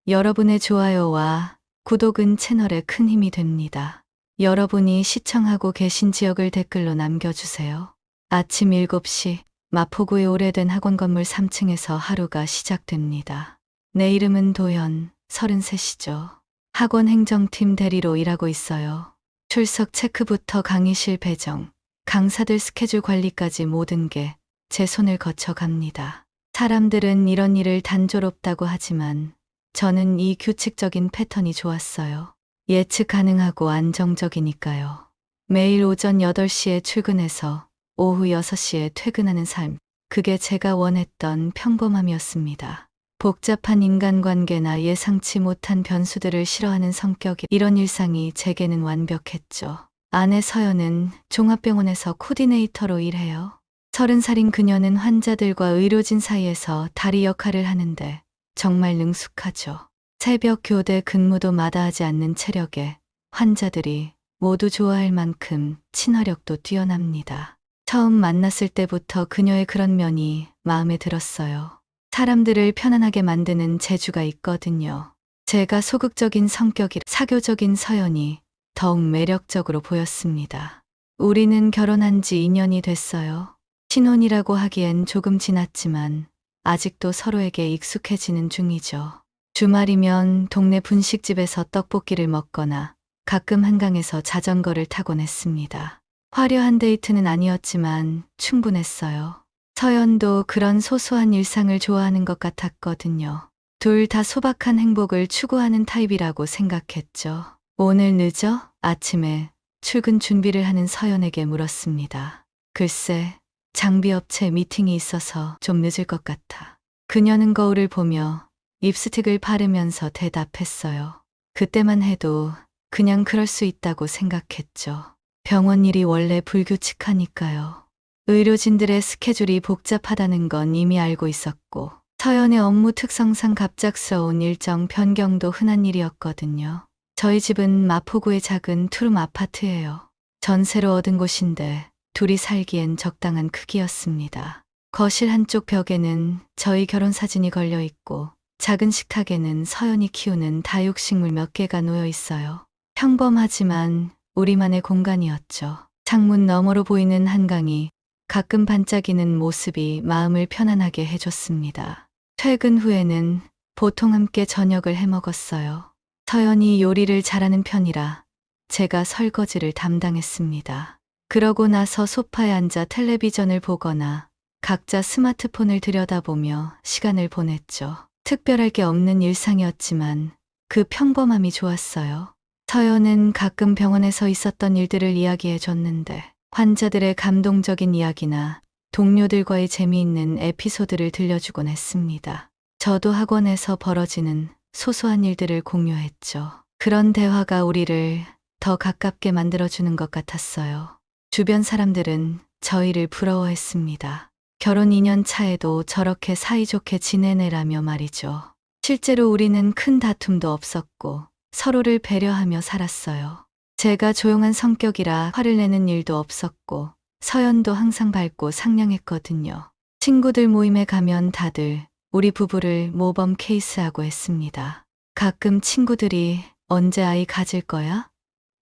여러분의 좋아요와 구독은 채널에 큰 힘이 됩니다. 여러분이 시청하고 계신 지역을 댓글로 남겨주세요. 아침 7시 마포구의 오래된 학원 건물 3층에서 하루가 시작됩니다. 내 이름은 도현, 33이죠. 학원 행정팀 대리로 일하고 있어요. 출석 체크부터 강의실 배정, 강사들 스케줄 관리까지 모든 게 제 손을 거쳐 갑니다. 사람들은 이런 일을 단조롭다고 하지만 저는 이 규칙적인 패턴이 좋았어요. 예측 가능하고 안정적이니까요. 매일 오전 8시에 출근해서 오후 6시에 퇴근하는 삶. 그게 제가 원했던 평범함이었습니다. 복잡한 인간관계나 예상치 못한 변수들을 싫어하는 성격이 이런 일상이 제게는 완벽했죠. 아내 서연은 종합병원에서 코디네이터로 일해요. 30살인 그녀는 환자들과 의료진 사이에서 다리 역할을 하는데 정말 능숙하죠. 새벽 교대 근무도 마다하지 않는 체력에 환자들이 모두 좋아할 만큼 친화력도 뛰어납니다. 처음 만났을 때부터 그녀의 그런 면이 마음에 들었어요. 사람들을 편안하게 만드는 재주가 있거든요. 제가 소극적인 성격이라 사교적인 서연이 더욱 매력적으로 보였습니다. 우리는 결혼한 지 2년이 됐어요. 신혼이라고 하기엔 조금 지났지만 아직도 서로에게 익숙해지는 중이죠. 주말이면 동네 분식집에서 떡볶이를 먹거나 가끔 한강에서 자전거를 타곤 했습니다. 화려한 데이트는 아니었지만 충분했어요. 서연도 그런 소소한 일상을 좋아하는 것 같았거든요. 둘 다 소박한 행복을 추구하는 타입이라고 생각했죠. 오늘 늦어? 아침에 출근 준비를 하는 서연에게 물었습니다. 글쎄, 장비업체 미팅이 있어서 좀 늦을 것 같아. 그녀는 거울을 보며 립스틱을 바르면서 대답했어요. 그때만 해도 그냥 그럴 수 있다고 생각했죠. 병원 일이 원래 불규칙하니까요. 의료진들의 스케줄이 복잡하다는 건 이미 알고 있었고, 서연의 업무 특성상 갑작스러운 일정 변경도 흔한 일이었거든요. 저희 집은 마포구의 작은 투룸 아파트예요. 전세로 얻은 곳인데 둘이 살기엔 적당한 크기였습니다. 거실 한쪽 벽에는 저희 결혼 사진이 걸려 있고 작은 식탁에는 서연이 키우는 다육식물 몇 개가 놓여 있어요. 평범하지만 우리만의 공간이었죠. 창문 너머로 보이는 한강이 가끔 반짝이는 모습이 마음을 편안하게 해줬습니다. 퇴근 후에는 보통 함께 저녁을 해 먹었어요. 서연이 요리를 잘하는 편이라 제가 설거지를 담당했습니다. 그러고 나서 소파에 앉아 텔레비전을 보거나 각자 스마트폰을 들여다보며 시간을 보냈죠. 특별할 게 없는 일상이었지만 그 평범함이 좋았어요. 서연은 가끔 병원에서 있었던 일들을 이야기해 줬는데 환자들의 감동적인 이야기나 동료들과의 재미있는 에피소드를 들려주곤 했습니다. 저도 학원에서 벌어지는 소소한 일들을 공유했죠. 그런 대화가 우리를 더 가깝게 만들어주는 것 같았어요. 주변 사람들은 저희를 부러워했습니다. 결혼 2년 차에도 저렇게 사이좋게 지내내라며 말이죠. 실제로 우리는 큰 다툼도 없었고 서로를 배려하며 살았어요. 제가 조용한 성격이라 화를 내는 일도 없었고 서연도 항상 밝고 상냥했거든요. 친구들 모임에 가면 다들 우리 부부를 모범 케이스하고 했습니다. 가끔 친구들이 언제 아이 가질 거야?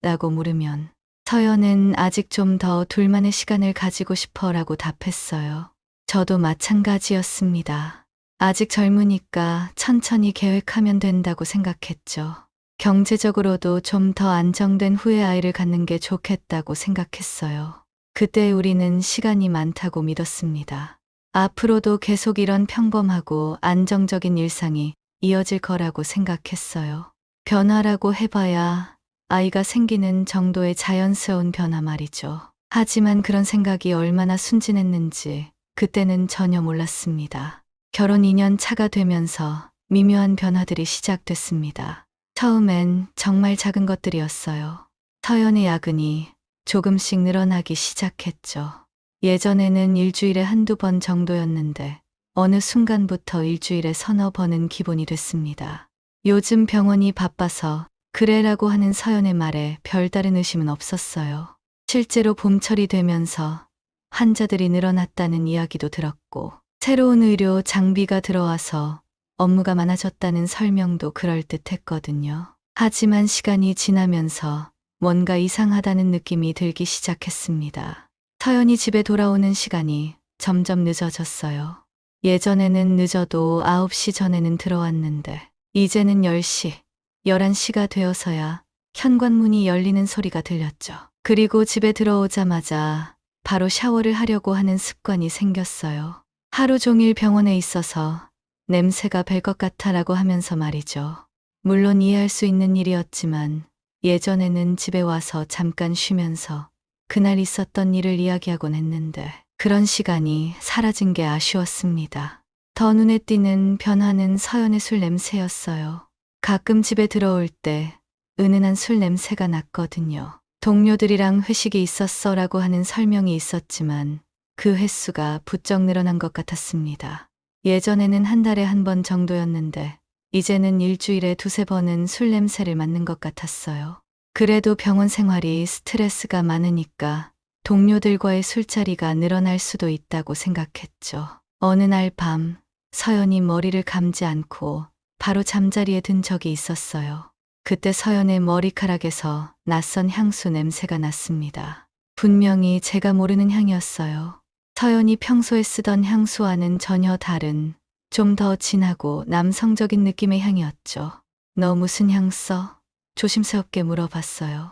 라고 물으면 서연은 아직 좀 더 둘만의 시간을 가지고 싶어 라고 답했어요. 저도 마찬가지였습니다. 아직 젊으니까 천천히 계획하면 된다고 생각했죠. 경제적으로도 좀 더 안정된 후에 아이를 갖는 게 좋겠다고 생각했어요. 그때 우리는 시간이 많다고 믿었습니다. 앞으로도 계속 이런 평범하고 안정적인 일상이 이어질 거라고 생각했어요. 변화라고 해봐야 아이가 생기는 정도의 자연스러운 변화 말이죠. 하지만 그런 생각이 얼마나 순진했는지 그때는 전혀 몰랐습니다. 결혼 2년 차가 되면서 미묘한 변화들이 시작됐습니다. 처음엔 정말 작은 것들이었어요. 서연의 야근이 조금씩 늘어나기 시작했죠. 예전에는 일주일에 한두 번 정도였는데 어느 순간부터 일주일에 서너 번은 기본이 됐습니다. 요즘 병원이 바빠서 그래라고 하는 서연의 말에 별다른 의심은 없었어요. 실제로 봄철이 되면서 환자들이 늘어났다는 이야기도 들었고 새로운 의료 장비가 들어와서 업무가 많아졌다는 설명도 그럴듯했거든요. 하지만 시간이 지나면서 뭔가 이상하다는 느낌이 들기 시작했습니다. 서연이 집에 돌아오는 시간이 점점 늦어졌어요. 예전에는 늦어도 9시 전에는 들어왔는데 이제는 10시, 11시가 되어서야 현관문이 열리는 소리가 들렸죠. 그리고 집에 들어오자마자 바로 샤워를 하려고 하는 습관이 생겼어요. 하루 종일 병원에 있어서 냄새가 뵐 것 같아라고 하면서 말이죠. 물론 이해할 수 있는 일이었지만 예전에는 집에 와서 잠깐 쉬면서 그날 있었던 일을 이야기하곤 했는데 그런 시간이 사라진 게 아쉬웠습니다. 더 눈에 띄는 변화는 서연의 술 냄새였어요. 가끔 집에 들어올 때 은은한 술 냄새가 났거든요. 동료들이랑 회식이 있었어라고 하는 설명이 있었지만 그 횟수가 부쩍 늘어난 것 같았습니다. 예전에는 한 달에 한 번 정도였는데 이제는 일주일에 두세 번은 술 냄새를 맡는 것 같았어요. 그래도 병원 생활이 스트레스가 많으니까 동료들과의 술자리가 늘어날 수도 있다고 생각했죠. 어느 날 밤 서연이 머리를 감지 않고 바로 잠자리에 든 적이 있었어요. 그때 서연의 머리카락에서 낯선 향수 냄새가 났습니다. 분명히 제가 모르는 향이었어요. 서연이 평소에 쓰던 향수와는 전혀 다른 좀 더 진하고 남성적인 느낌의 향이었죠. 너 무슨 향 써? 조심스럽게 물어봤어요.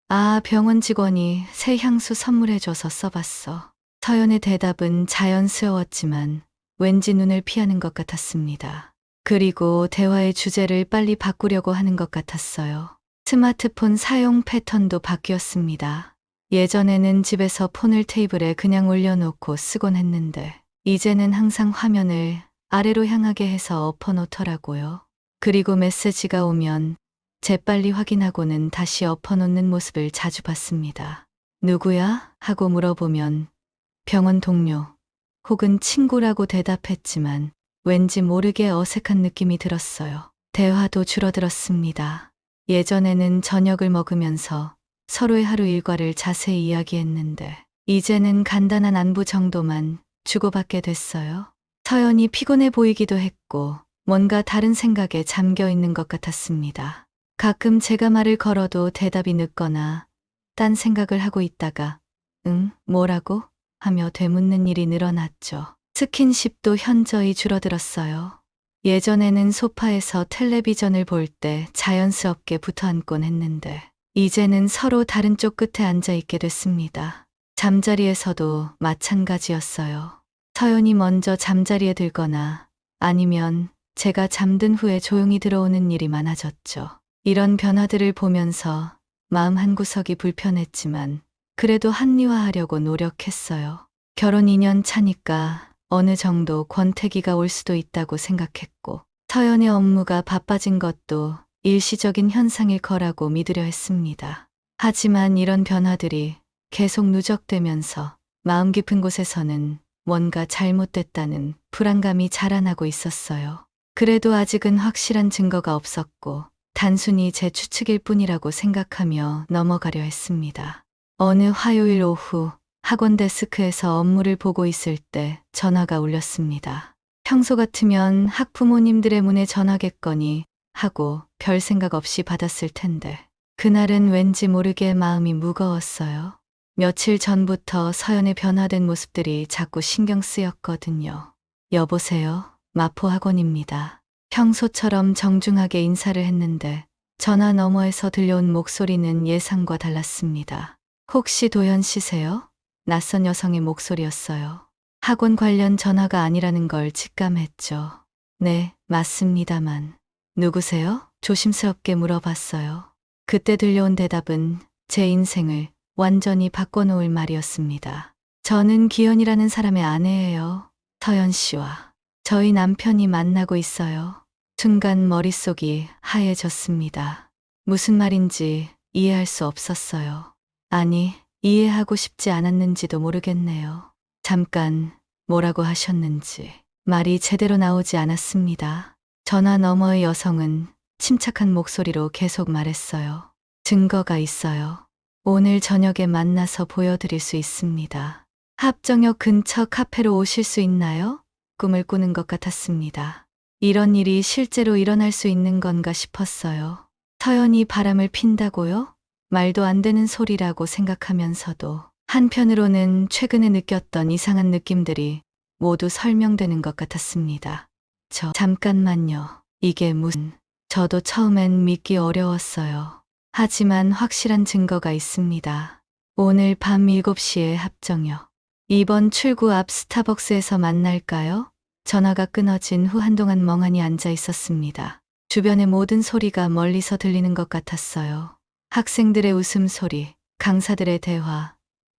아, 병원 직원이 새 향수 선물해줘서 써봤어. 서연의 대답은 자연스러웠지만 왠지 눈을 피하는 것 같았습니다. 그리고 대화의 주제를 빨리 바꾸려고 하는 것 같았어요. 스마트폰 사용 패턴도 바뀌었습니다. 예전에는 집에서 폰을 테이블에 그냥 올려놓고 쓰곤 했는데 이제는 항상 화면을 아래로 향하게 해서 엎어놓더라고요. 그리고 메시지가 오면 재빨리 확인하고는 다시 엎어놓는 모습을 자주 봤습니다. 누구야? 하고 물어보면 병원 동료 혹은 친구라고 대답했지만 왠지 모르게 어색한 느낌이 들었어요. 대화도 줄어들었습니다. 예전에는 저녁을 먹으면서 서로의 하루 일과를 자세히 이야기했는데 이제는 간단한 안부 정도만 주고받게 됐어요. 서연이 피곤해 보이기도 했고 뭔가 다른 생각에 잠겨 있는 것 같았습니다. 가끔 제가 말을 걸어도 대답이 늦거나 딴 생각을 하고 있다가 응? 뭐라고? 하며 되묻는 일이 늘어났죠. 스킨십도 현저히 줄어들었어요. 예전에는 소파에서 텔레비전을 볼 때 자연스럽게 붙어 앉곤 했는데 이제는 서로 다른 쪽 끝에 앉아 있게 됐습니다. 잠자리에서도 마찬가지였어요. 서연이 먼저 잠자리에 들거나 아니면 제가 잠든 후에 조용히 들어오는 일이 많아졌죠. 이런 변화들을 보면서 마음 한구석이 불편했지만 그래도 합리화하려고 노력했어요. 결혼 2년 차니까 어느 정도 권태기가 올 수도 있다고 생각했고 서연의 업무가 바빠진 것도 일시적인 현상일 거라고 믿으려 했습니다. 하지만 이런 변화들이 계속 누적되면서 마음 깊은 곳에서는 뭔가 잘못됐다는 불안감이 자라나고 있었어요. 그래도 아직은 확실한 증거가 없었고 단순히 제 추측일 뿐이라고 생각하며 넘어가려 했습니다. 어느 화요일 오후 학원 데스크에서 업무를 보고 있을 때 전화가 울렸습니다. 평소 같으면 학부모님들의 문에 전화겠거니 하고 별 생각 없이 받았을 텐데 그날은 왠지 모르게 마음이 무거웠어요. 며칠 전부터 서연의 변화된 모습들이 자꾸 신경 쓰였거든요. 여보세요? 마포학원입니다. 평소처럼 정중하게 인사를 했는데 전화 너머에서 들려온 목소리는 예상과 달랐습니다. 혹시 도현 씨세요? 낯선 여성의 목소리였어요. 학원 관련 전화가 아니라는 걸 직감했죠. 네, 맞습니다만. 누구세요? 조심스럽게 물어봤어요. 그때 들려온 대답은 제 인생을 완전히 바꿔놓을 말이었습니다. 저는 기현이라는 사람의 아내예요. 서연 씨와 저희 남편이 만나고 있어요. 순간 머릿속이 하얘졌습니다. 무슨 말인지 이해할 수 없었어요. 아니, 이해하고 싶지 않았는지도 모르겠네요. 잠깐 뭐라고 하셨는지 말이 제대로 나오지 않았습니다. 전화 너머의 여성은 침착한 목소리로 계속 말했어요. 증거가 있어요. 오늘 저녁에 만나서 보여드릴 수 있습니다. 합정역 근처 카페로 오실 수 있나요? 꿈을 꾸는 것 같았습니다. 이런 일이 실제로 일어날 수 있는 건가 싶었어요. 서연이 바람을 핀다고요? 말도 안 되는 소리라고 생각하면서도 한편으로는 최근에 느꼈던 이상한 느낌들이 모두 설명되는 것 같았습니다. 잠깐만요. 이게 무슨... 저도 처음엔 믿기 어려웠어요. 하지만 확실한 증거가 있습니다. 오늘 밤 7시에 합정역 2번 출구 앞 스타벅스에서 만날까요? 전화가 끊어진 후 한동안 멍하니 앉아 있었습니다. 주변의 모든 소리가 멀리서 들리는 것 같았어요. 학생들의 웃음소리, 강사들의 대화,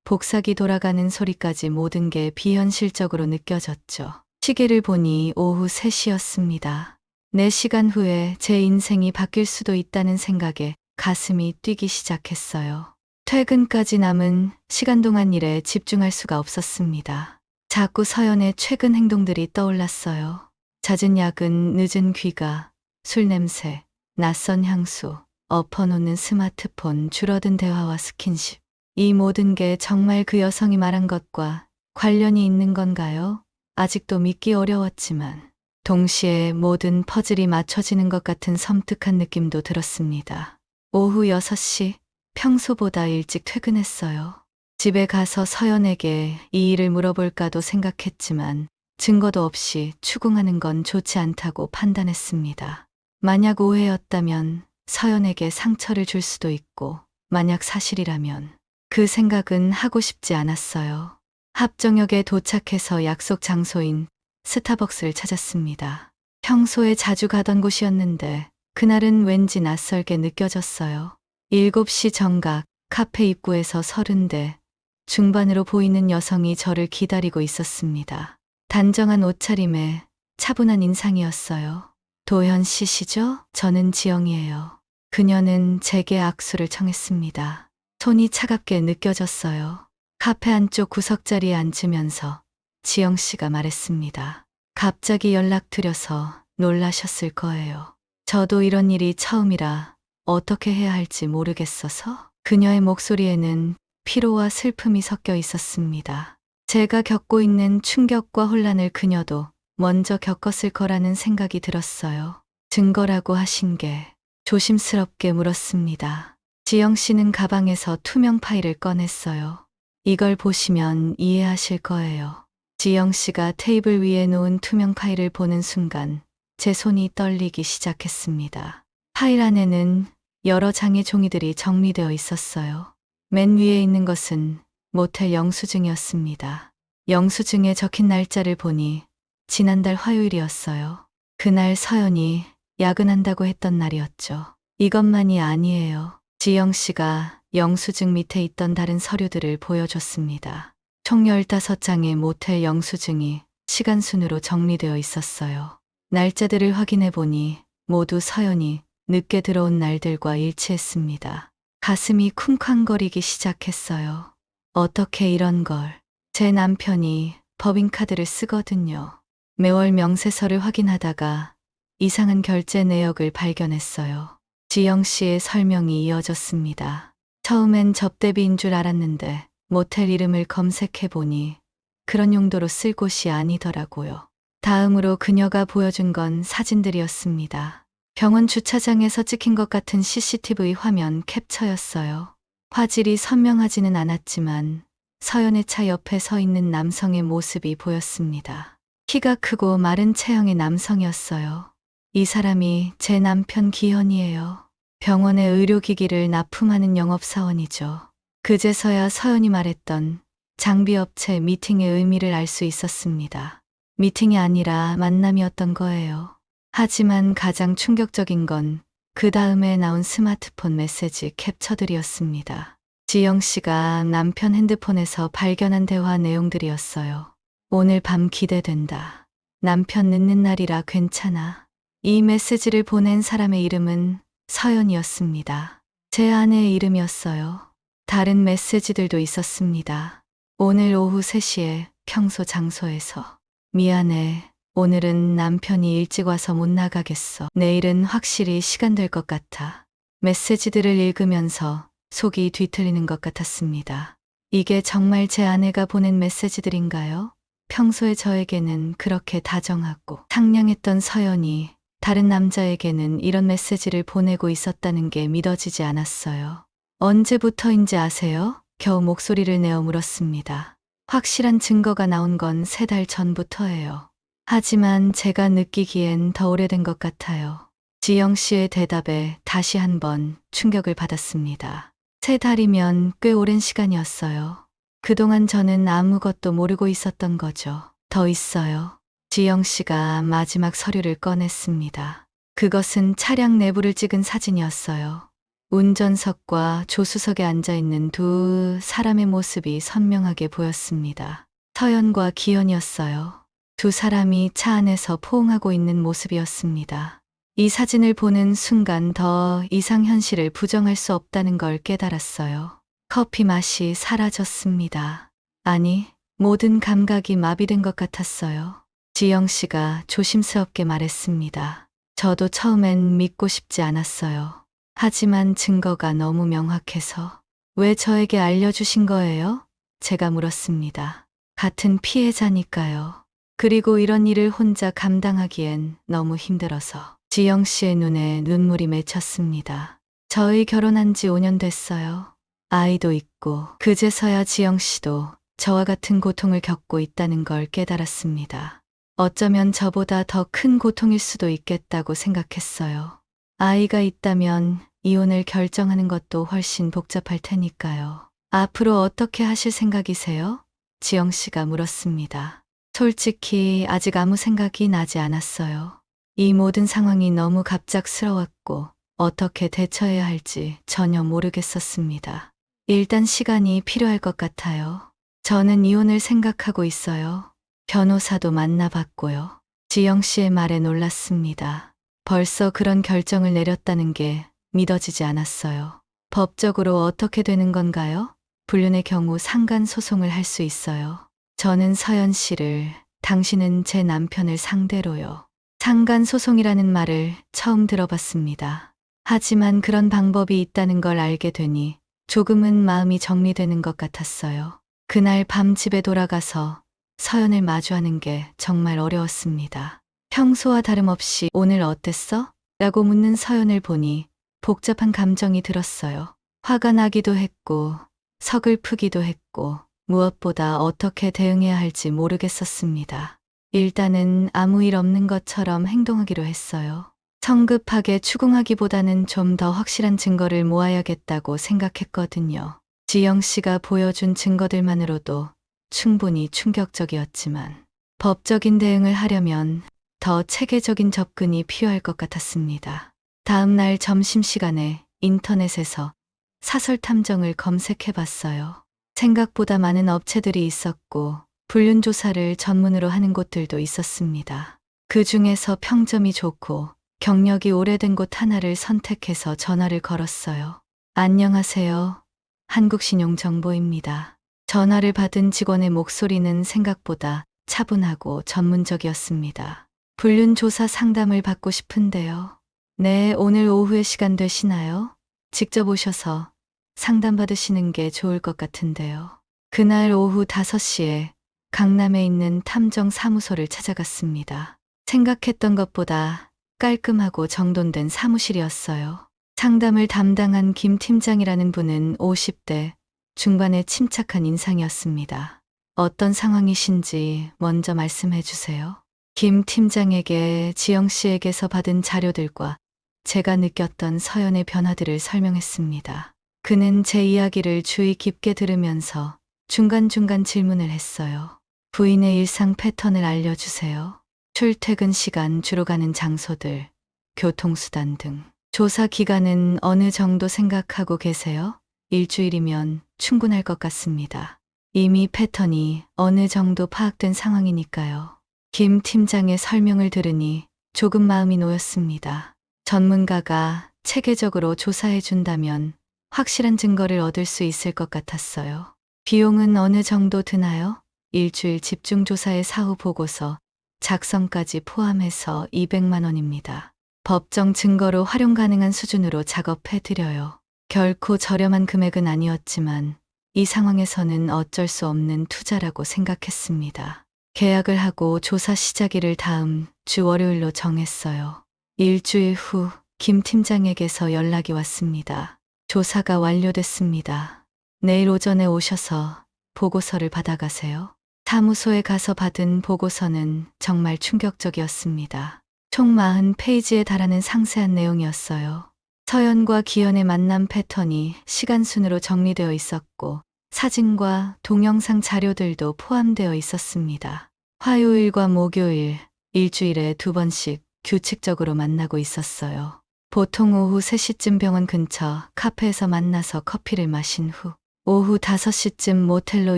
복사기 돌아가는 소리까지 모든 게 비현실적으로 느껴졌죠. 시계를 보니 오후 3시였습니다. 4시간 후에 제 인생이 바뀔 수도 있다는 생각에 가슴이 뛰기 시작했어요. 퇴근까지 남은 시간 동안 일에 집중할 수가 없었습니다. 자꾸 서연의 최근 행동들이 떠올랐어요. 잦은 야근, 늦은 귀가, 술 냄새, 낯선 향수, 엎어놓는 스마트폰, 줄어든 대화와 스킨십. 이 모든 게 정말 그 여성이 말한 것과 관련이 있는 건가요? 아직도 믿기 어려웠지만 동시에 모든 퍼즐이 맞춰지는 것 같은 섬뜩한 느낌도 들었습니다. 오후 6시, 평소보다 일찍 퇴근했어요. 집에 가서 서연에게 이 일을 물어볼까도 생각했지만 증거도 없이 추궁하는 건 좋지 않다고 판단했습니다. 만약 오해였다면 서연에게 상처를 줄 수도 있고, 만약 사실이라면 그 생각은 하고 싶지 않았어요. 합정역에 도착해서 약속 장소인 스타벅스를 찾았습니다. 평소에 자주 가던 곳이었는데 그날은 왠지 낯설게 느껴졌어요. 7시 정각 카페 입구에서 서른대 중반으로 보이는 여성이 저를 기다리고 있었습니다. 단정한 옷차림에 차분한 인상이었어요. 도현 씨시죠? 저는 지영이에요. 그녀는 제게 악수를 청했습니다. 손이 차갑게 느껴졌어요. 카페 안쪽 구석자리에 앉으면서 지영 씨가 말했습니다. 갑자기 연락드려서 놀라셨을 거예요. 저도 이런 일이 처음이라 어떻게 해야 할지 모르겠어서. 그녀의 목소리에는 피로와 슬픔이 섞여 있었습니다. 제가 겪고 있는 충격과 혼란을 그녀도 먼저 겪었을 거라는 생각이 들었어요. 증거라고 하신 게 조심스럽게 물었습니다. 지영 씨는 가방에서 투명 파일을 꺼냈어요. 이걸 보시면 이해하실 거예요. 지영 씨가 테이블 위에 놓은 투명 파일을 보는 순간 제 손이 떨리기 시작했습니다. 파일 안에는 여러 장의 종이들이 정리되어 있었어요. 맨 위에 있는 것은 모텔 영수증이었습니다. 영수증에 적힌 날짜를 보니 지난달 화요일이었어요. 그날 서연이 야근한다고 했던 날이었죠. 이것만이 아니에요. 지영 씨가 영수증 밑에 있던 다른 서류들을 보여줬습니다. 총 15장의 모텔 영수증이 시간 순으로 정리되어 있었어요. 날짜들을 확인해 보니 모두 서연이 늦게 들어온 날들과 일치했습니다. 가슴이 쿵쾅거리기 시작했어요. 어떻게 이런 걸. 제 남편이 법인카드를 쓰거든요. 매월 명세서를 확인하다가 이상한 결제 내역을 발견했어요. 지영 씨의 설명이 이어졌습니다. 처음엔 접대비인 줄 알았는데 모텔 이름을 검색해 보니 그런 용도로 쓸 곳이 아니더라고요. 다음으로 그녀가 보여준 건 사진들이었습니다. 병원 주차장에서 찍힌 것 같은 CCTV 화면 캡처였어요. 화질이 선명하지는 않았지만 서연의 차 옆에 서 있는 남성의 모습이 보였습니다. 키가 크고 마른 체형의 남성이었어요. 이 사람이 제 남편 기현이에요. 병원의 의료기기를 납품하는 영업사원이죠. 그제서야 서연이 말했던 장비업체 미팅의 의미를 알 수 있었습니다. 미팅이 아니라 만남이었던 거예요. 하지만 가장 충격적인 건 그 다음에 나온 스마트폰 메시지 캡처들이었습니다. 지영 씨가 남편 핸드폰에서 발견한 대화 내용들이었어요. 오늘 밤 기대된다. 남편 늦는 날이라 괜찮아. 이 메시지를 보낸 사람의 이름은 서연이었습니다. 제 아내의 이름이었어요. 다른 메시지들도 있었습니다. 오늘 오후 3시에 평소 장소에서. 미안해. 오늘은 남편이 일찍 와서 못 나가겠어. 내일은 확실히 시간 될 것 같아. 메시지들을 읽으면서 속이 뒤틀리는 것 같았습니다. 이게 정말 제 아내가 보낸 메시지들인가요? 평소에 저에게는 그렇게 다정하고 상냥했던 서연이 다른 남자에게는 이런 메시지를 보내고 있었다는 게 믿어지지 않았어요. 언제부터인지 아세요? 겨우 목소리를 내어 물었습니다. 확실한 증거가 나온 건 3달 전부터예요. 하지만 제가 느끼기엔 더 오래된 것 같아요. 지영 씨의 대답에 다시 한번 충격을 받았습니다. 3달이면 꽤 오랜 시간이었어요. 그동안 저는 아무것도 모르고 있었던 거죠. 더 있어요. 지영 씨가 마지막 서류를 꺼냈습니다. 그것은 차량 내부를 찍은 사진이었어요. 운전석과 조수석에 앉아있는 두 사람의 모습이 선명하게 보였습니다. 서연과 기현이었어요. 두 사람이 차 안에서 포옹하고 있는 모습이었습니다. 이 사진을 보는 순간 더 이상 현실을 부정할 수 없다는 걸 깨달았어요. 커피 맛이 사라졌습니다. 아니, 모든 감각이 마비된 것 같았어요. 지영 씨가 조심스럽게 말했습니다. 저도 처음엔 믿고 싶지 않았어요. 하지만 증거가 너무 명확해서. 왜 저에게 알려주신 거예요? 제가 물었습니다. 같은 피해자니까요. 그리고 이런 일을 혼자 감당하기엔 너무 힘들어서. 지영 씨의 눈에 눈물이 맺혔습니다. 저희 결혼한 지 5년 됐어요. 아이도 있고 그제서야 지영 씨도 저와 같은 고통을 겪고 있다는 걸 깨달았습니다. 어쩌면 저보다 더 큰 고통일 수도 있겠다고 생각했어요. 아이가 있다면 이혼을 결정하는 것도 훨씬 복잡할 테니까요. 앞으로 어떻게 하실 생각이세요? 지영 씨가 물었습니다. 솔직히 아직 아무 생각이 나지 않았어요. 이 모든 상황이 너무 갑작스러웠고 어떻게 대처해야 할지 전혀 모르겠었습니다. 일단 시간이 필요할 것 같아요. 저는 이혼을 생각하고 있어요. 변호사도 만나봤고요. 지영 씨의 말에 놀랐습니다. 벌써 그런 결정을 내렸다는 게 믿어지지 않았어요. 법적으로 어떻게 되는 건가요? 불륜의 경우 상간 소송을 할 수 있어요. 저는 서연 씨를, 당신은 제 남편을 상대로요. 상간 소송이라는 말을 처음 들어봤습니다. 하지만 그런 방법이 있다는 걸 알게 되니 조금은 마음이 정리되는 것 같았어요. 그날 밤 집에 돌아가서 서연을 마주하는 게 정말 어려웠습니다. 평소와 다름없이 오늘 어땠어? 라고 묻는 서연을 보니 복잡한 감정이 들었어요. 화가 나기도 했고 서글프기도 했고 무엇보다 어떻게 대응해야 할지 모르겠었습니다. 일단은 아무 일 없는 것처럼 행동하기로 했어요. 성급하게 추궁하기보다는 좀 더 확실한 증거를 모아야겠다고 생각했거든요. 지영 씨가 보여준 증거들만으로도 충분히 충격적이었지만 법적인 대응을 하려면 더 체계적인 접근이 필요할 것 같았습니다. 다음 날 점심시간에 인터넷에서 사설 탐정을 검색해 봤어요. 생각보다 많은 업체들이 있었고 불륜 조사를 전문으로 하는 곳들도 있었습니다. 그 중에서 평점이 좋고 경력이 오래된 곳 하나를 선택해서 전화를 걸었어요. 안녕하세요. 한국신용정보입니다. 전화를 받은 직원의 목소리는 생각보다 차분하고 전문적이었습니다. 불륜 조사 상담을 받고 싶은데요. 네, 오늘 오후에 시간 되시나요? 직접 오셔서 상담 받으시는 게 좋을 것 같은데요. 그날 오후 5시에 강남에 있는 탐정 사무소를 찾아갔습니다. 생각했던 것보다 깔끔하고 정돈된 사무실이었어요. 상담을 담당한 김 팀장이라는 분은 50대 중반의 침착한 인상이었습니다. 어떤 상황이신지 먼저 말씀해 주세요. 김 팀장에게 지영 씨에게서 받은 자료들과 제가 느꼈던 서연의 변화들을 설명했습니다. 그는 제 이야기를 주의 깊게 들으면서 중간중간 질문을 했어요. 부인의 일상 패턴을 알려주세요. 출퇴근 시간, 주로 가는 장소들, 교통수단 등. 조사 기간은 어느 정도 생각하고 계세요? 일주일이면 충분할 것 같습니다. 이미 패턴이 어느 정도 파악된 상황이니까요. 김 팀장의 설명을 들으니 조금 마음이 놓였습니다. 전문가가 체계적으로 조사해 준다면 확실한 증거를 얻을 수 있을 것 같았어요. 비용은 어느 정도 드나요? 일주일 집중조사의 사후 보고서 작성까지 포함해서 200만 원입니다. 법정 증거로 활용 가능한 수준으로 작업해 드려요. 결코 저렴한 금액은 아니었지만 이 상황에서는 어쩔 수 없는 투자라고 생각했습니다. 계약을 하고 조사 시작일을 다음 주 월요일로 정했어요. 일주일 후 김 팀장에게서 연락이 왔습니다. 조사가 완료됐습니다. 내일 오전에 오셔서 보고서를 받아가세요. 사무소에 가서 받은 보고서는 정말 충격적이었습니다. 총 40페이지에 달하는 상세한 내용이었어요. 서연과 기현의 만남 패턴이 시간 순으로 정리되어 있었고 사진과 동영상 자료들도 포함되어 있었습니다. 화요일과 목요일, 일주일에 2번씩 규칙적으로 만나고 있었어요. 보통 오후 3시쯤 병원 근처 카페에서 만나서 커피를 마신 후 오후 5시쯤 모텔로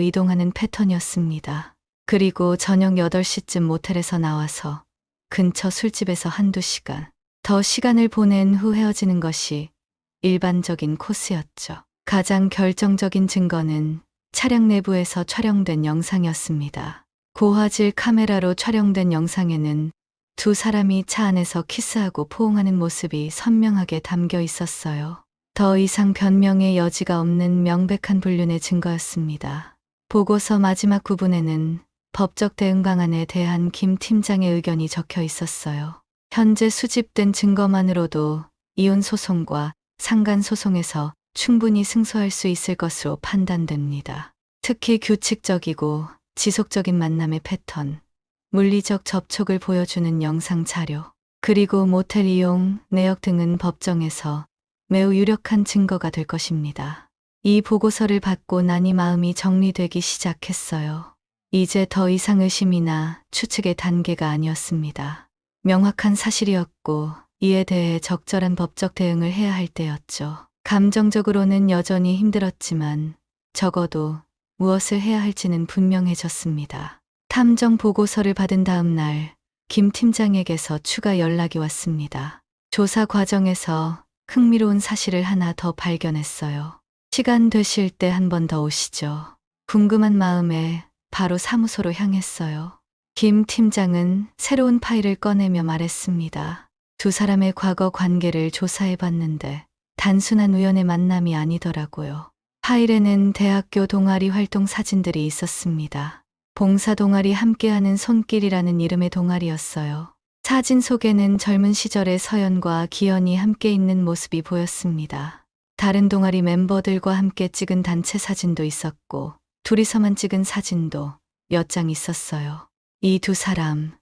이동하는 패턴이었습니다. 그리고 저녁 8시쯤 모텔에서 나와서 근처 술집에서 한두 시간 더 시간을 보낸 후 헤어지는 것이 일반적인 코스였죠. 가장 결정적인 증거는 차량 내부에서 촬영된 영상이었습니다. 고화질 카메라로 촬영된 영상에는 두 사람이 차 안에서 키스하고 포옹하는 모습이 선명하게 담겨 있었어요. 더 이상 변명의 여지가 없는 명백한 불륜의 증거였습니다. 보고서 마지막 부분에는 법적 대응 방안에 대한 김 팀장의 의견이 적혀 있었어요. 현재 수집된 증거만으로도 이혼 소송과 상간 소송에서 충분히 승소할 수 있을 것으로 판단됩니다. 특히 규칙적이고 지속적인 만남의 패턴, 물리적 접촉을 보여주는 영상 자료, 그리고 모텔 이용 내역 등은 법정에서 매우 유력한 증거가 될 것입니다. 이 보고서를 받고 나니 마음이 정리되기 시작했어요. 이제 더 이상 의심이나 추측의 단계가 아니었습니다. 명확한 사실이었고 이에 대해 적절한 법적 대응을 해야 할 때였죠. 감정적으로는 여전히 힘들었지만 적어도 무엇을 해야 할지는 분명해졌습니다. 탐정 보고서를 받은 다음 날 김 팀장에게서 추가 연락이 왔습니다. 조사 과정에서 흥미로운 사실을 하나 더 발견했어요. 시간 되실 때 한 번 더 오시죠. 궁금한 마음에 바로 사무소로 향했어요. 김 팀장은 새로운 파일을 꺼내며 말했습니다. 두 사람의 과거 관계를 조사해 봤는데 단순한 우연의 만남이 아니더라고요. 파일에는 대학교 동아리 활동 사진들이 있었습니다. 봉사 동아리 함께하는 손길이라는 이름의 동아리였어요. 사진 속에는 젊은 시절의 서연과 기현이 함께 있는 모습이 보였습니다. 다른 동아리 멤버들과 함께 찍은 단체 사진도 있었고 둘이서만 찍은 사진도 몇 장 있었어요. 이 두 사람,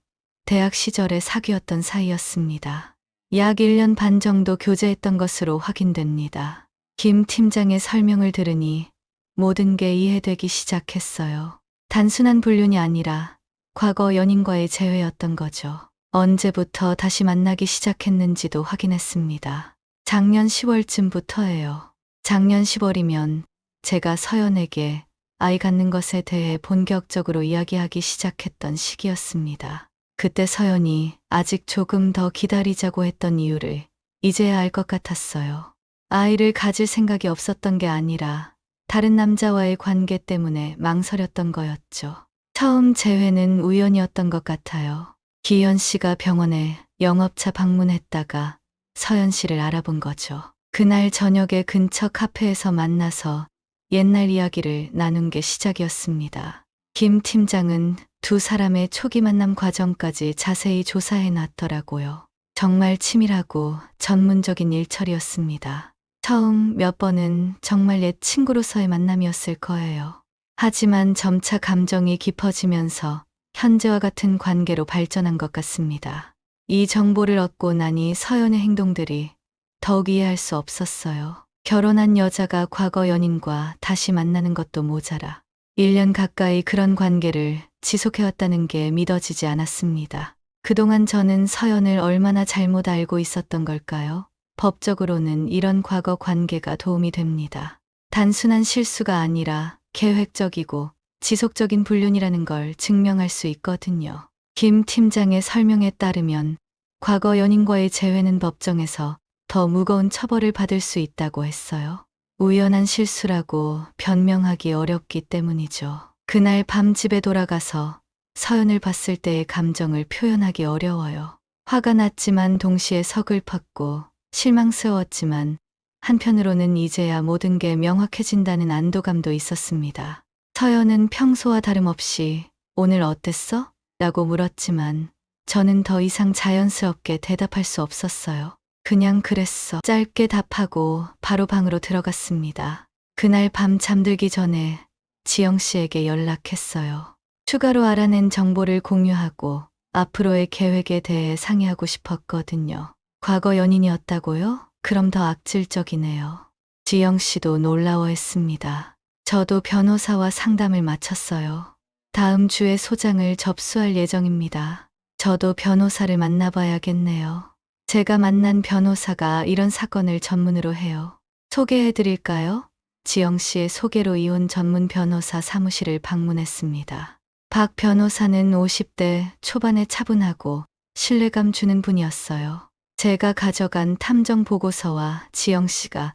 대학 시절의 사귀었던 사이였습니다. 약 1년 반 정도 교제했던 것으로 확인됩니다. 김 팀장의 설명을 들으니 모든 게 이해되기 시작했어요. 단순한 불륜이 아니라 과거 연인과의 재회였던 거죠. 언제부터 다시 만나기 시작했는지도 확인했습니다. 작년 10월쯤부터예요. 작년 10월이면 제가 서연에게 아이 갖는 것에 대해 본격적으로 이야기하기 시작했던 시기였습니다. 그때 서연이 아직 조금 더 기다리자고 했던 이유를 이제야 알 것 같았어요. 아이를 가질 생각이 없었던 게 아니라 다른 남자와의 관계 때문에 망설였던 거였죠. 처음 재회는 우연이었던 것 같아요. 기현 씨가 병원에 영업차 방문했다가 서연 씨를 알아본 거죠. 그날 저녁에 근처 카페에서 만나서 옛날 이야기를 나눈 게 시작이었습니다. 김 팀장은 두 사람의 초기 만남 과정까지 자세히 조사해 놨더라고요. 정말 치밀하고 전문적인 일처리였습니다. 처음 몇 번은 정말 옛 친구로서의 만남이었을 거예요. 하지만 점차 감정이 깊어지면서 현재와 같은 관계로 발전한 것 같습니다. 이 정보를 얻고 나니 서연의 행동들이 더욱 이해할 수 없었어요. 결혼한 여자가 과거 연인과 다시 만나는 것도 모자라 1년 가까이 그런 관계를 지속해왔다는 게 믿어지지 않았습니다. 그동안 저는 서연을 얼마나 잘못 알고 있었던 걸까요? 법적으로는 이런 과거 관계가 도움이 됩니다. 단순한 실수가 아니라 계획적이고 지속적인 불륜이라는 걸 증명할 수 있거든요. 김 팀장의 설명에 따르면 과거 연인과의 재회는 법정에서 더 무거운 처벌을 받을 수 있다고 했어요. 우연한 실수라고 변명하기 어렵기 때문이죠. 그날 밤 집에 돌아가서 서연을 봤을 때의 감정을 표현하기 어려워요. 화가 났지만 동시에 서글펐고 실망스러웠지만 한편으로는 이제야 모든 게 명확해진다는 안도감도 있었습니다. 서연은 평소와 다름없이 오늘 어땠어? 라고 물었지만 저는 더 이상 자연스럽게 대답할 수 없었어요. 그냥 그랬어. 짧게 답하고 바로 방으로 들어갔습니다. 그날 밤 잠들기 전에 지영 씨에게 연락했어요. 추가로 알아낸 정보를 공유하고 앞으로의 계획에 대해 상의하고 싶었거든요. 과거 연인이었다고요? 그럼 더 악질적이네요. 지영 씨도 놀라워했습니다. 저도 변호사와 상담을 마쳤어요. 다음 주에 소장을 접수할 예정입니다. 저도 변호사를 만나봐야겠네요. 제가 만난 변호사가 이런 사건을 전문으로 해요. 소개해 드릴까요? 지영 씨의 소개로 이혼 전문 변호사 사무실을 방문했습니다. 박 변호사는 50대 초반에 차분하고 신뢰감 주는 분이었어요. 제가 가져간 탐정 보고서와 지영 씨가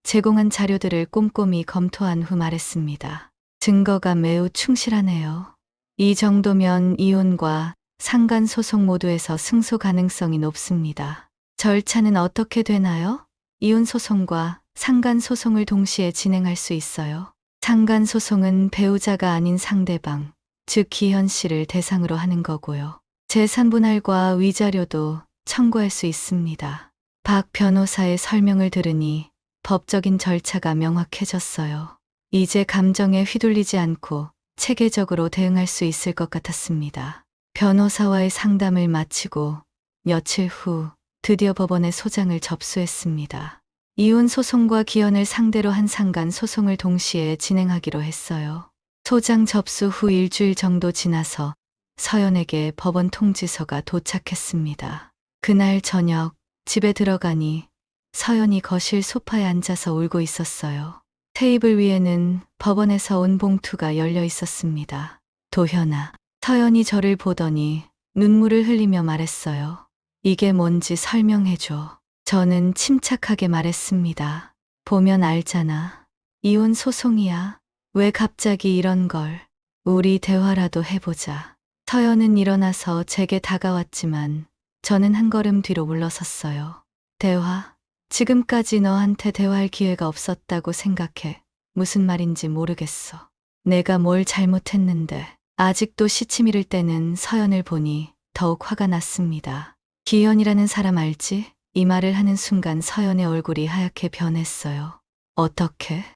제공한 자료들을 꼼꼼히 검토한 후 말했습니다. 증거가 매우 충실하네요. 이 정도면 이혼과 상간소송 모두에서 승소 가능성이 높습니다. 절차는 어떻게 되나요? 이혼소송과 상간소송을 동시에 진행할 수 있어요. 상간소송은 배우자가 아닌 상대방, 즉 기현 씨를 대상으로 하는 거고요. 재산 분할과 위자료도 청구할 수 있습니다. 박 변호사의 설명을 들으니 법적인 절차가 명확해졌어요. 이제 감정에 휘둘리지 않고 체계적으로 대응할 수 있을 것 같았습니다. 변호사와의 상담을 마치고 며칠 후 드디어 법원에 소장을 접수했습니다. 이혼 소송과 기현을 상대로 한 상간 소송을 동시에 진행하기로 했어요. 소장 접수 후 일주일 정도 지나서 서연에게 법원 통지서가 도착했습니다. 그날 저녁 집에 들어가니 서연이 거실 소파에 앉아서 울고 있었어요. 테이블 위에는 법원에서 온 봉투가 열려 있었습니다. 도현아. 서연이 저를 보더니 눈물을 흘리며 말했어요. 이게 뭔지 설명해줘. 저는 침착하게 말했습니다. 보면 알잖아. 이혼 소송이야. 왜 갑자기 이런 걸. 우리 대화라도 해보자. 서연은 일어나서 제게 다가왔지만 저는 한 걸음 뒤로 물러섰어요. 대화? 지금까지 너한테 대화할 기회가 없었다고 생각해. 무슨 말인지 모르겠어. 내가 뭘 잘못했는데. 아직도 시침 잃을 때는 서연을 보니 더욱 화가 났습니다. 기현이라는 사람 알지? 이 말을 하는 순간 서연의 얼굴이 하얗게 변했어요.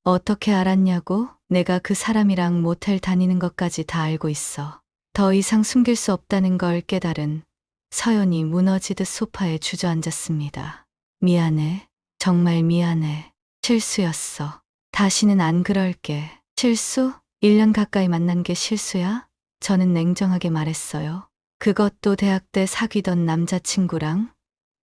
어떻게 알았냐고? 내가 그 사람이랑 모텔 다니는 것까지 다 알고 있어. 더 이상 숨길 수 없다는 걸 깨달은 서연이 무너지듯 소파에 주저앉았습니다. 미안해. 정말 미안해. 실수였어. 다시는 안 그럴게. 실수? 1년 가까이 만난 게 실수야? 저는 냉정하게 말했어요. 그것도 대학 때 사귀던 남자친구랑?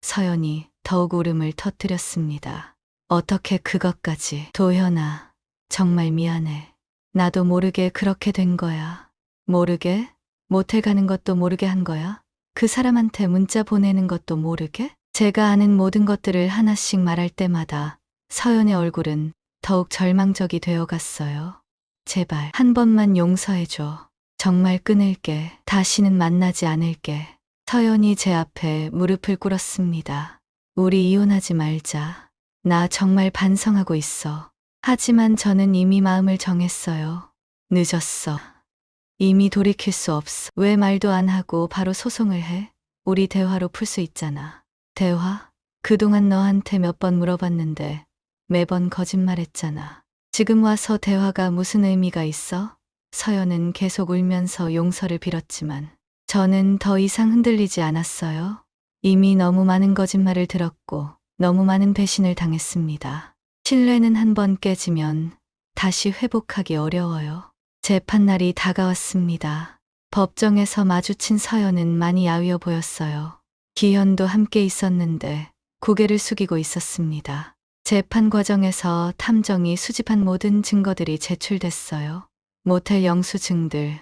서연이 더욱 울음을 터뜨렸습니다. 어떻게 그것까지. 도현아, 정말 미안해. 나도 모르게 그렇게 된 거야. 모르게? 모텔 가는 것도 모르게 한 거야? 그 사람한테 문자 보내는 것도 모르게? 제가 아는 모든 것들을 하나씩 말할 때마다 서연의 얼굴은 더욱 절망적이 되어 갔어요. 제발 한 번만 용서해줘. 정말 끊을게. 다시는 만나지 않을게. 서연이 제 앞에 무릎을 꿇었습니다. 우리 이혼하지 말자. 나 정말 반성하고 있어. 하지만 저는 이미 마음을 정했어요. 늦었어. 이미 돌이킬 수 없어. 왜 말도 안 하고 바로 소송을 해? 우리 대화로 풀 수 있잖아. 대화? 그동안 너한테 몇 번 물어봤는데 매번 거짓말했잖아. 지금 와서 대화가 무슨 의미가 있어? 서연은 계속 울면서 용서를 빌었지만 저는 더 이상 흔들리지 않았어요. 이미 너무 많은 거짓말을 들었고 너무 많은 배신을 당했습니다. 신뢰는 한 번 깨지면 다시 회복하기 어려워요. 재판날이 다가왔습니다. 법정에서 마주친 서연은 많이 야위어 보였어요. 기현도 함께 있었는데 고개를 숙이고 있었습니다. 재판 과정에서 탐정이 수집한 모든 증거들이 제출됐어요. 모텔 영수증들,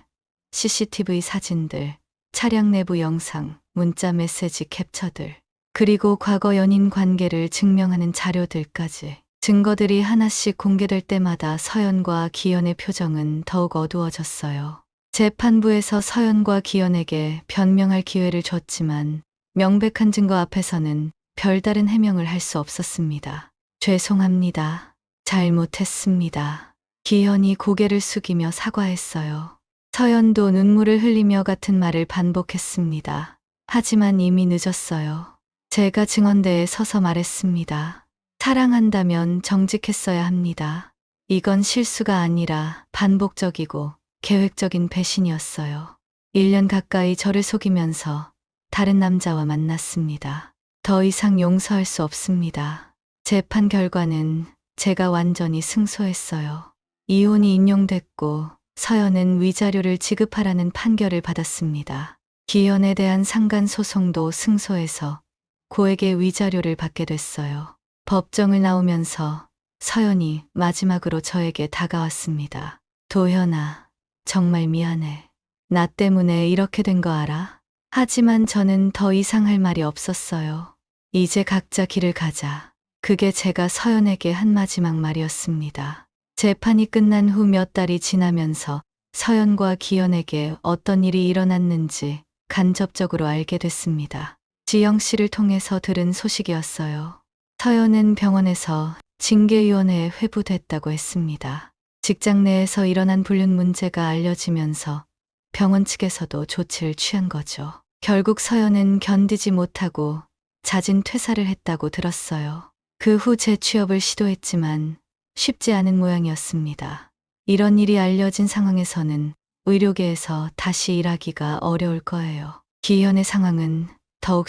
CCTV 사진들, 차량 내부 영상, 문자 메시지 캡처들, 그리고 과거 연인 관계를 증명하는 자료들까지. 증거들이 하나씩 공개될 때마다 서연과 기현의 표정은 더욱 어두워졌어요. 재판부에서 서연과 기현에게 변명할 기회를 줬지만 명백한 증거 앞에서는 별다른 해명을 할 수 없었습니다. 죄송합니다. 잘못했습니다. 기현이 고개를 숙이며 사과했어요. 서연도 눈물을 흘리며 같은 말을 반복했습니다. 하지만 이미 늦었어요. 제가 증언대에 서서 말했습니다. 사랑한다면 정직했어야 합니다. 이건 실수가 아니라 반복적이고 계획적인 배신이었어요. 1년 가까이 저를 속이면서 다른 남자와 만났습니다. 더 이상 용서할 수 없습니다. 재판 결과는 제가 완전히 승소했어요. 이혼이 인용됐고 서연은 위자료를 지급하라는 판결을 받았습니다. 기현에 대한 상간 소송도 승소해서 고액의 위자료를 받게 됐어요. 법정을 나오면서 서연이 마지막으로 저에게 다가왔습니다. 도현아, 정말 미안해. 나 때문에 이렇게 된 거 알아? 하지만 저는 더 이상 할 말이 없었어요. 이제 각자 길을 가자. 그게 제가 서연에게 한 마지막 말이었습니다. 재판이 끝난 후 몇 달이 지나면서 서연과 기현에게 어떤 일이 일어났는지 간접적으로 알게 됐습니다. 지영 씨를 통해서 들은 소식이었어요. 서연은 병원에서 징계위원회에 회부됐다고 했습니다. 직장 내에서 일어난 불륜 문제가 알려지면서 병원 측에서도 조치를 취한 거죠. 결국 서연은 견디지 못하고 잦은 퇴사를 했다고 들었어요. 그 후 재취업을 시도했지만 쉽지 않은 모양이었습니다. 이런 일이 알려진 상황에서는 의료계에서 다시 일하기가 어려울 거예요. 기현의 상황은 더욱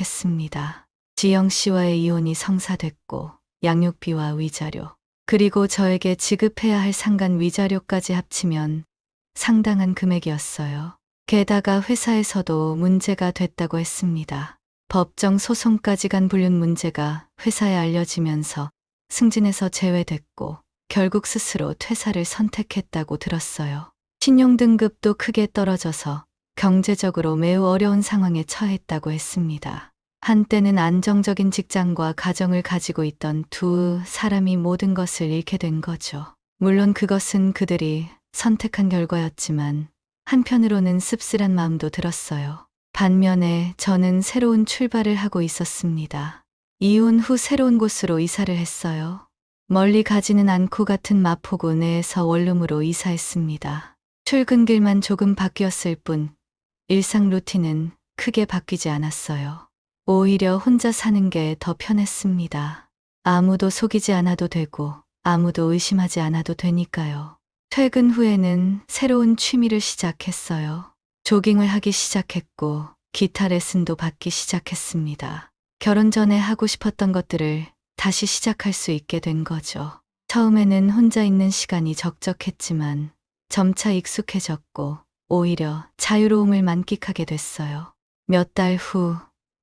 심각했습니다. 지영 씨와의 이혼이 성사됐고 양육비와 위자료, 그리고 저에게 지급해야 할 상간 위자료까지 합치면 상당한 금액이었어요. 게다가 회사에서도 문제가 됐다고 했습니다. 법정 소송까지 간 불륜 문제가 회사에 알려지면서 승진에서 제외됐고 결국 스스로 퇴사를 선택했다고 들었어요. 신용 등급도 크게 떨어져서 경제적으로 매우 어려운 상황에 처했다고 했습니다. 한때는 안정적인 직장과 가정을 가지고 있던 두 사람이 모든 것을 잃게 된 거죠. 물론 그것은 그들이 선택한 결과였지만 한편으로는 씁쓸한 마음도 들었어요. 반면에 저는 새로운 출발을 하고 있었습니다. 이혼 후 새로운 곳으로 이사를 했어요. 멀리 가지는 않고 같은 마포구 내에서 원룸으로 이사했습니다. 출근길만 조금 바뀌었을 뿐 일상 루틴은 크게 바뀌지 않았어요. 오히려 혼자 사는 게 더 편했습니다. 아무도 속이지 않아도 되고 아무도 의심하지 않아도 되니까요. 퇴근 후에는 새로운 취미를 시작했어요. 조깅을 하기 시작했고 기타 레슨도 받기 시작했습니다. 결혼 전에 하고 싶었던 것들을 다시 시작할 수 있게 된 거죠. 처음에는 혼자 있는 시간이 적적했지만 점차 익숙해졌고 오히려 자유로움을 만끽하게 됐어요. 몇 달 후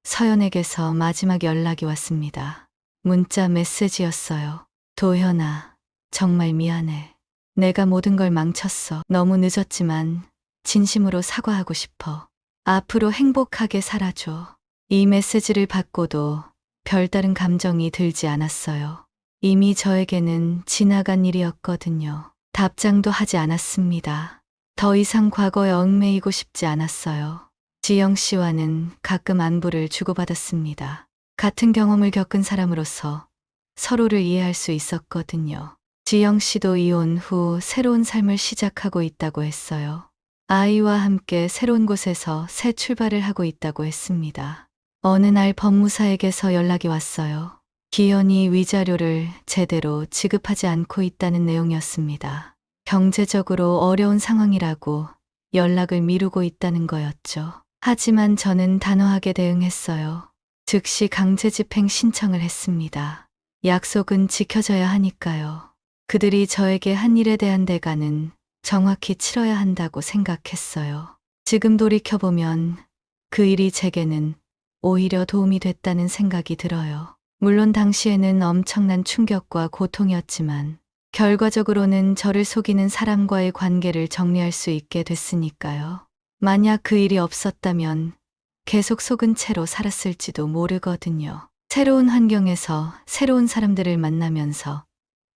서연에게서 마지막 연락이 왔습니다. 문자 메시지였어요. 도현아, 정말 미안해. 내가 모든 걸 망쳤어. 너무 늦었지만 진심으로 사과하고 싶어. 앞으로 행복하게 살아줘. 이 메시지를 받고도 별다른 감정이 들지 않았어요. 이미 저에게는 지나간 일이었거든요. 답장도 하지 않았습니다. 더 이상 과거에 얽매이고 싶지 않았어요. 지영 씨와는 가끔 안부를 주고받았습니다. 같은 경험을 겪은 사람으로서 서로를 이해할 수 있었거든요. 지영 씨도 이혼 후 새로운 삶을 시작하고 있다고 했어요. 아이와 함께 새로운 곳에서 새 출발을 하고 있다고 했습니다. 어느 날 법무사에게서 연락이 왔어요. 기현이 위자료를 제대로 지급하지 않고 있다는 내용이었습니다. 경제적으로 어려운 상황이라고 연락을 미루고 있다는 거였죠. 하지만 저는 단호하게 대응했어요. 즉시 강제 집행 신청을 했습니다. 약속은 지켜져야 하니까요. 그들이 저에게 한 일에 대한 대가는 정확히 치러야 한다고 생각했어요. 지금 돌이켜보면 그 일이 제게는 오히려 도움이 됐다는 생각이 들어요. 물론 당시에는 엄청난 충격과 고통이었지만 결과적으로는 저를 속이는 사람과의 관계를 정리할 수 있게 됐으니까요. 만약 그 일이 없었다면 계속 속은 채로 살았을지도 모르거든요. 새로운 환경에서 새로운 사람들을 만나면서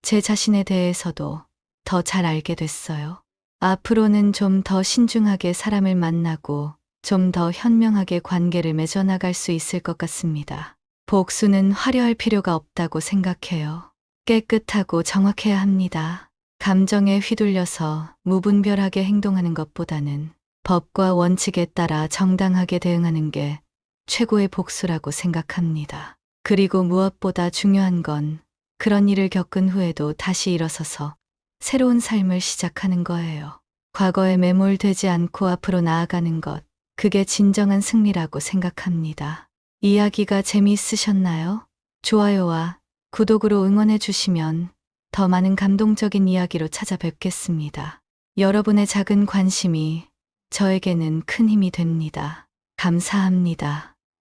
제 자신에 대해서도 더 잘 알게 됐어요. 앞으로는 좀 더 신중하게 사람을 만나고 좀 더 현명하게 관계를 맺어나갈 수 있을 것 같습니다. 복수는 화려할 필요가 없다고 생각해요. 깨끗하고 정확해야 합니다. 감정에 휘둘려서 무분별하게 행동하는 것보다는 법과 원칙에 따라 정당하게 대응하는 게 최고의 복수라고 생각합니다. 그리고 무엇보다 중요한 건 그런 일을 겪은 후에도 다시 일어서서 새로운 삶을 시작하는 거예요. 과거에 매몰되지 않고 앞으로 나아가는 것, 그게 진정한 승리라고 생각합니다. 이야기가 재미있으셨나요? 좋아요와 구독으로 응원해 주시면 더 많은 감동적인 이야기로 찾아뵙겠습니다. 여러분의 작은 관심이 저에게는 큰 힘이 됩니다. 감사합니다.